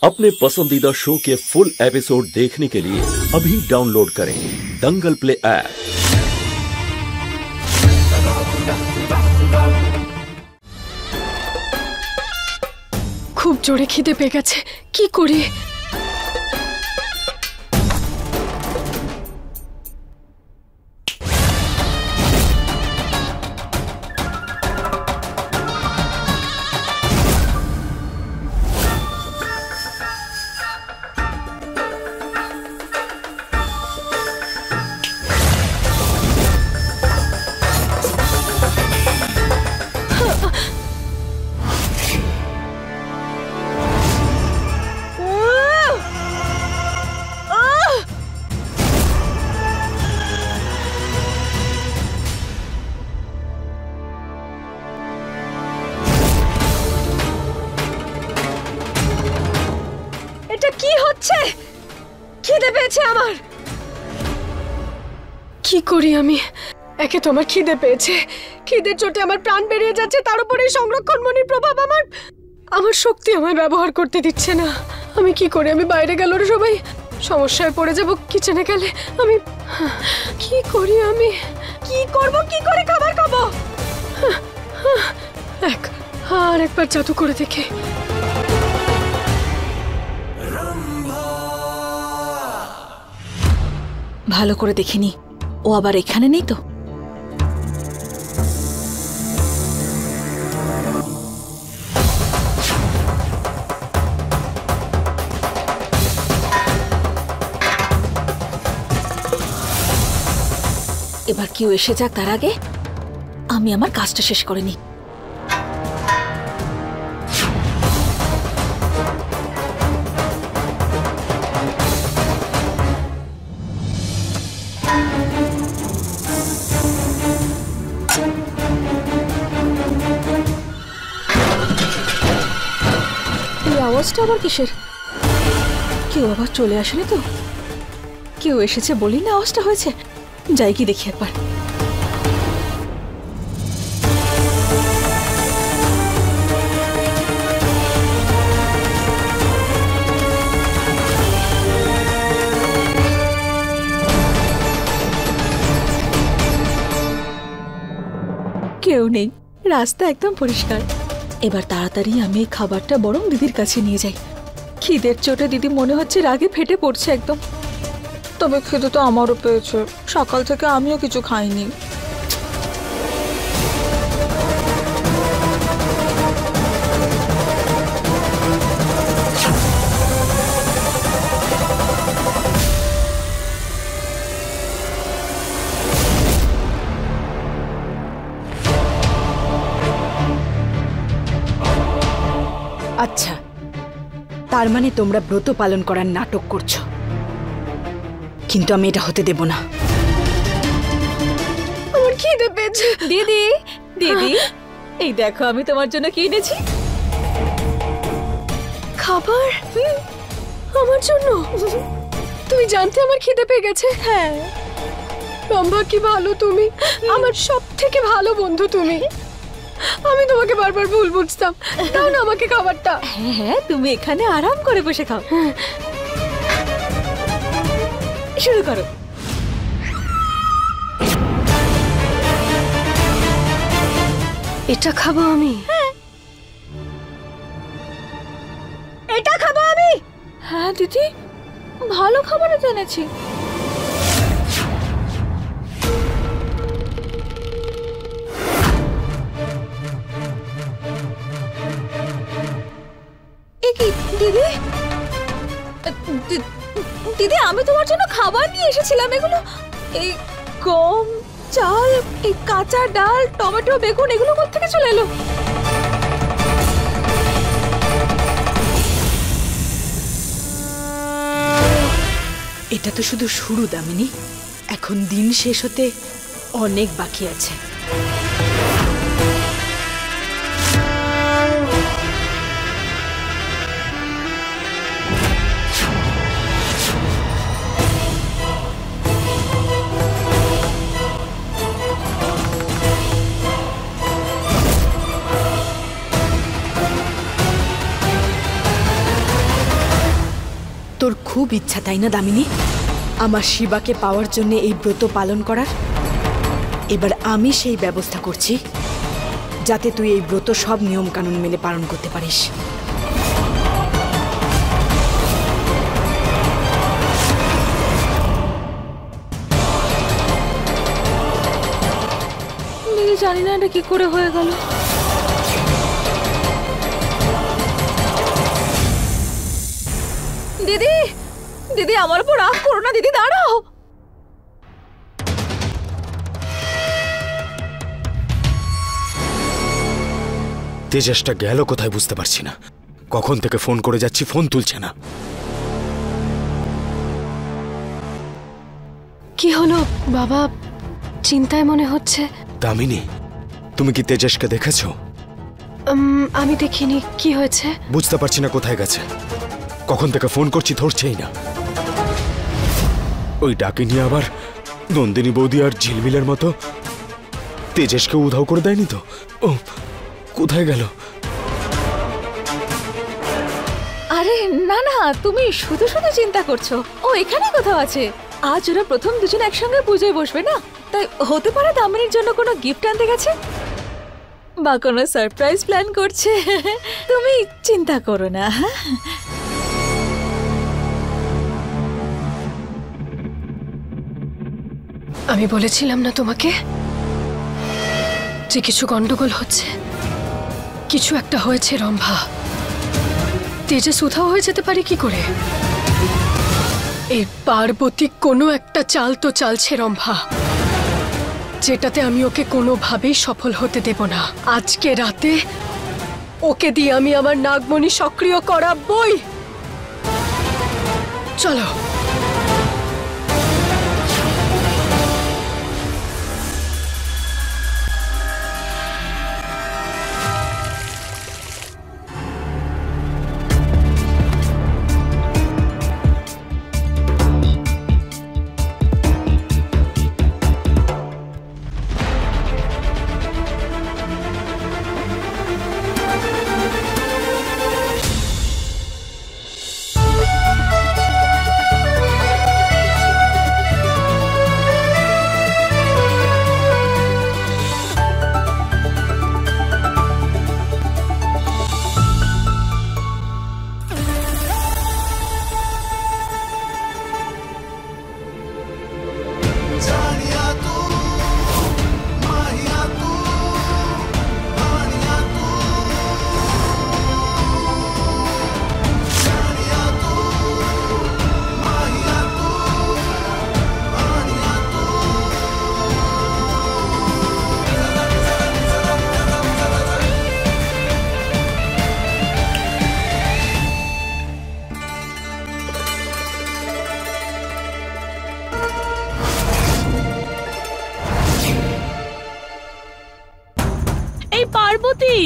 अपने पसंदीदा शो के फुल एपिसोड देखने के लिए अभी डाउनलोड करें दंगल प्ले ऐप। खूब जोरे খিদে পেয়ে গেছে, কি করি? কি হচ্ছে? খিদে পেয়েছে আমার। কি করি আমি? একে তো আমার খিদে পেয়েছে, খিদের চোটে আমার প্রাণ বেরিয়ে যাচ্ছে, তার উপরে সংরক্ষণ মনির প্রভাব আমার শক্তি আমায় ব্যবহার করতে দিচ্ছে না। আমি কি করি? আমি বাইরে গেল সবাই সমস্যায় পড়ে যাব, কিচেনে গেলে আমি কি করি? আমি কি করব? কি করে খাবার খাবো? একবার জাদু করে দেখে। ভালো করে দেখিনি, ও আবার এখানে নেই তো? এবার কেউ এসে যাক, তার আগে আমি আমার কাজটা শেষ করে নিই। আওয়াজটা আবার কিসের? কেউ আবার চলে আসেনি তো? কেউ এসেছে বলি না আওয়াজটা হয়েছে। যাই কি দেখি একবার। কেউ নেই, রাস্তা একদম পরিষ্কার। এবার তাড়াতাড়ি আমি এই খাবারটা বরং দিদির কাছে নিয়ে যাই। খিদের চোটে দিদি মনে হচ্ছে রাগে ফেটে পড়ছে একদম। তবে খিদে তো আমারও পেয়েছে, সকাল থেকে আমিও কিছু খাইনি। আচ্ছা, তার মানে তোমরা ব্রত পালন করার নাটক করছো, কিন্তু আমি এটা হতে দেব না। আমার খিদে পেয়েছে। দিদি দিদি, এই দেখো আমি তোমার জন্য কি এনেছি। খাবার? আমার জন্য? তুমি জানতে আমার খিদে পেয়ে গেছে? হ্যাঁ। রম্ভা, কি ভালো তুমি, আমার সব থেকে ভালো বন্ধু তুমি। আমি তোমাকে বারবার ভুল বুঝতাম। দাও না আমাকে খাবারটা। হ্যাঁ হ্যাঁ, তুমি এখানে আরাম করে বসে খাও। শুরু করো। এটা খাবো আমি? হ্যাঁ। এটা খাবো আমি? হ্যাঁ দিদি, ভালো খাবার তো এনেছি। দিদি দিদি, আমি তোমার জন্য খাবার নিয়ে এসেছিলাম। এগুলো এই গম, চাল, এই কাঁচা ডাল, টমেটো, বেগুন, এগুলো কোত্থেকে চলে এলো? এটা তো শুধু শুরু দামিনী, এখন দিন শেষ হতে অনেক বাকি আছে। তোর খুব ইচ্ছা তাই না দামিনী আমার শিবাকে পাওয়ার জন্য এই ব্রত পালন করার? এবার আমি সেই ব্যবস্থা করছি যাতে তুই এই ব্রত সব নিয়ম কানুন মেনে পালন করতে পারিস। জানি না এটা কি করে হয়ে গেল। দিদি, দিদি আমার উপর রাগ করো না দিদি, দাঁড়াও। তেজসটা গেল কোথায় বুঝতে পারছি না। কখন থেকে ফোন করে যাচ্ছি, ফোন তুলছে না। কি হলো বাবা, চিন্তায় মনে হচ্ছে? দামিনী, তুমি কি তেজসকে দেখেছো? আমি দেখিনি। কি হয়েছে? বুঝতে পারছি না কোথায় গেছে। কখন থেকে ফোন করছি, ধরছেই না। ওই ডাকিনি আবার নন্দিনী বৌদি আর ঝিলমিলের মতো তেজসকে উধাও করে দেয়নি তো? ও কোথায় গেল? আরে না না, তুমি শুধু শুধু চিন্তা করছো। ও এখানে কোথাও আছে। আজ ওরা প্রথম দুজন একসঙ্গে পুজোয় বসবে না, তাই হতে পারে দামিনীর জন্য কোনো গিফট আনতে গেছে বা কোনো সারপ্রাইজ প্ল্যান করছে। তুমি চিন্তা করো না। আমি বলেছিলাম না তোমাকে যে কিছু গন্ডগোল হচ্ছে, কিছু একটা হয়েছে। রম্ভা, তেজস উধাও হয়ে যেতে পারে কি করে? এই পার্বতী কোনো একটা চাল তো চালছে রম্ভা, যেটাতে আমি ওকে কোনোভাবেই সফল হতে দেব না। আজকে রাতে ওকে দিয়ে আমি আমার নাগমণি সক্রিয় করাবই। চলো। পার্বতী,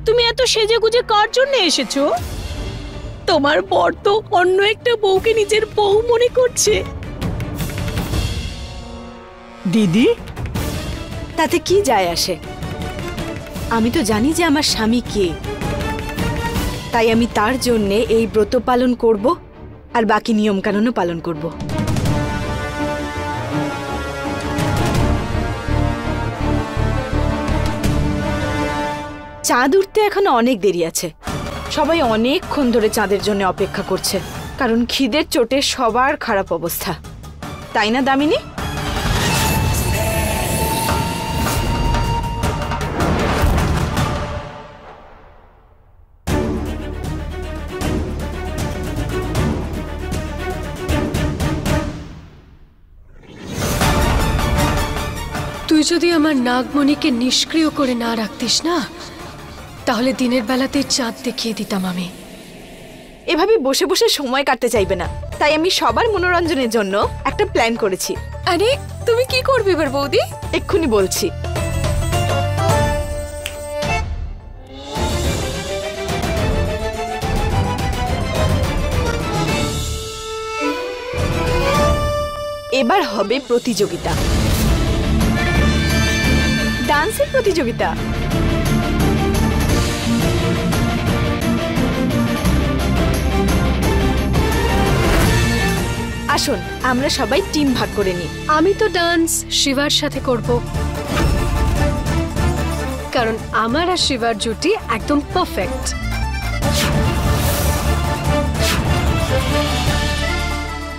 তুমি এত সেজে গুজে কার জন্য এসেছো? তোমার বর তো অন্য একটা বউকে নিজের বউ মনে করছে। দিদি, তাতে কি যায় আসে? আমি তো জানি যে আমার স্বামী কে, তাই আমি তার জন্য এই ব্রত পালন করব আর বাকি নিয়ম কানুনও পালন করব। চাঁদ উঠতে এখনো অনেক দেরি আছে। সবাই অনেকক্ষণ ধরে চাঁদের জন্য অপেক্ষা করছে, কারণ খিদের চোটে সবার খারাপ অবস্থা, তাই না দামিনী? তুই যদি আমার নাগমণিকে নিষ্ক্রিয় করে না রাখতিস না, তাহলে দিনের বেলাতেই চাঁদ দেখিয়ে দিতাম আমি। এভাবে বসে বসে সময় কাটতে চাইবে না, তাই আমি সবার মনোরঞ্জনের জন্য একটা প্ল্যান করেছি। আরে তুমি কি করবে এবার বৌদি? এক্ষুনি বলছি। এবার হবে প্রতিযোগিতা, ডান্সের প্রতিযোগিতা। আসুন আমরা সবাই টিম ভাগ করে নিই। আমি তো ডান্স শিবার সাথে করব, কারণ আমার আর শিবার জুটি একদম পারফেক্ট।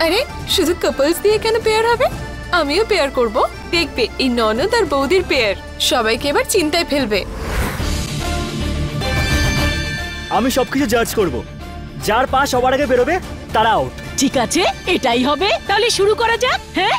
আরে শুধু কাপলস দিয়ে কেন পেয়ার হবে? আমিও পেয়ার করব। দেখবে এই ননদ আর বৌদির পেয়ার সবাইকে এবার চিন্তায় ফেলবে। আমি সবকিছু জাজ করব, যার পা সবার আগে বেরোবে তারা আউট। ঠিক আছে, এটাই হবে। তাহলে শুরু করা যাক। হ্যাঁ